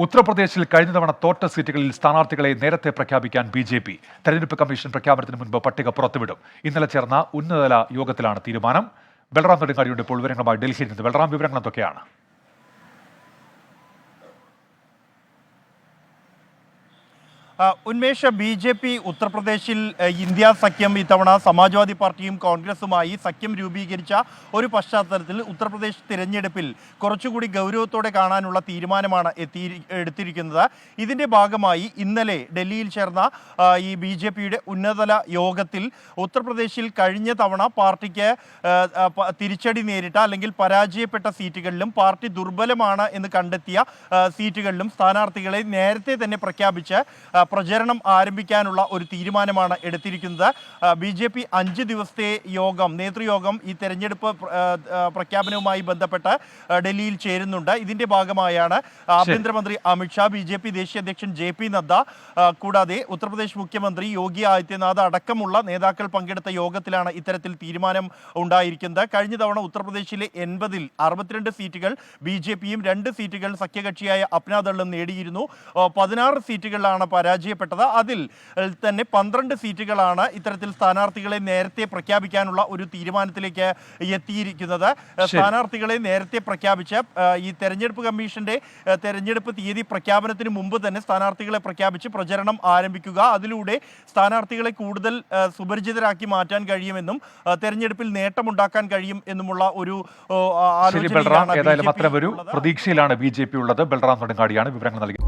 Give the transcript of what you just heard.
ഉത്തർപ്രദേശിൽ കഴിഞ്ഞ തവണ തോറ്റ സീറ്റുകളിൽ സ്ഥാനാർത്ഥികളെ നേരത്തെ പ്രഖ്യാപിക്കാൻ ബി.ജെ.പി. തെരഞ്ഞെടുപ്പ് കമ്മീഷൻ പ്രഖ്യാപനത്തിന് മുൻപ് പട്ടിക പുറത്തുവിടും. ഇന്നലെ ചേർന്ന ഉന്നതതല യോഗത്തിലാണ് തീരുമാനം. ബൽറാം നെടുങ്ങാടിയുടെ ഇപ്പോൾ വിവരങ്ങളുമായി ഡൽഹിയിൽ നിന്ന്. ബൽറാം, വിവരങ്ങൾ എന്തൊക്കെയാണ്? ഉന്മേഷ ബി.ജെ.പി. ഉത്തർപ്രദേശിൽ ഇന്ത്യ സഖ്യം ഇത്തവണ സമാജ്വാദി പാർട്ടിയും കോൺഗ്രസുമായി സഖ്യം രൂപീകരിച്ച ഒരു പശ്ചാത്തലത്തിൽ ഉത്തർപ്രദേശ് തിരഞ്ഞെടുപ്പിൽ കുറച്ചുകൂടി ഗൗരവത്തോടെ കാണാനുള്ള തീരുമാനമാണ് എടുത്തിരിക്കുന്നത്. ഇതിൻ്റെ ഭാഗമായി ഇന്നലെ ഡൽഹിയിൽ ചേർന്ന ഈ ബി.ജെ.പിയുടെ ഉന്നതതല യോഗത്തിൽ ഉത്തർപ്രദേശിൽ കഴിഞ്ഞ തവണ പാർട്ടിക്ക് തിരിച്ചടി നേരിട്ട അല്ലെങ്കിൽ പരാജയപ്പെട്ട സീറ്റുകളിലും പാർട്ടി ദുർബലമാണ് എന്ന് കണ്ടെത്തിയ സീറ്റുകളിലും സ്ഥാനാർത്ഥികളെ നേരത്തെ തന്നെ പ്രഖ്യാപിച്ച് പ്രചരണം ആരംഭിക്കാനുള്ള ഒരു തീരുമാനമാണ് എടുത്തിരിക്കുന്നത്. ബി.ജെ.പി. 5 ദിവസത്തെ നേതൃയോഗം ഈ തെരഞ്ഞെടുപ്പ് പ്രഖ്യാപനവുമായി ബന്ധപ്പെട്ട് ഡൽഹിയിൽ ചേരുന്നുണ്ട്. ഇതിന്റെ ഭാഗമായാണ് ആഭ്യന്തരമന്ത്രി അമിത്ഷാ, ബി.ജെ.പി. ദേശീയ അധ്യക്ഷൻ ജെ.പി. നദ്ദ, കൂടാതെ ഉത്തർപ്രദേശ് മുഖ്യമന്ത്രി യോഗി ആദിത്യനാഥ് അടക്കമുള്ള നേതാക്കൾ പങ്കെടുത്ത യോഗത്തിലാണ് ഇത്തരത്തിൽ തീരുമാനം ഉണ്ടായിരിക്കുന്നത്. കഴിഞ്ഞ തവണ ഉത്തർപ്രദേശിലെ 80-ൽ 62 സീറ്റുകൾ ബി.ജെ.പിയും 2 സീറ്റുകൾ സഖ്യകക്ഷിയായ അപ്നാദളും നേടിയിരുന്നു. 16 സീറ്റുകളിലാണ് പരാജയപ്പെട്ടത്. അതിൽ തന്നെ 12 സീറ്റുകളാണ് ഇത്തരത്തിൽ സ്ഥാനാർത്ഥികളെ നേരത്തെ പ്രഖ്യാപിക്കാനുള്ള ഒരു തീരുമാനത്തിലേക്ക് എത്തിയിരിക്കുന്നത്. സ്ഥാനാർത്ഥികളെ നേരത്തെ പ്രഖ്യാപിച്ച് ഈ തെരഞ്ഞെടുപ്പ് കമ്മീഷന്റെ തെരഞ്ഞെടുപ്പ് തീയതി പ്രഖ്യാപനത്തിന് മുമ്പ് തന്നെ സ്ഥാനാർത്ഥികളെ പ്രഖ്യാപിച്ച് പ്രചരണം ആരംഭിക്കുക, അതിലൂടെ സ്ഥാനാർത്ഥികളെ കൂടുതൽ സുപരിചിതരാക്കി മാറ്റാൻ കഴിയുമെന്നും തെരഞ്ഞെടുപ്പിൽ നേട്ടമുണ്ടാക്കാൻ കഴിയും എന്നുമുള്ള ഒരു പ്രതീക്ഷയിലാണ് ബി.ജെ.പി. ഉള്ളത്. ബൽറാം നെടുങ്ങാടിയാണ് വിവരങ്ങൾ നൽകി.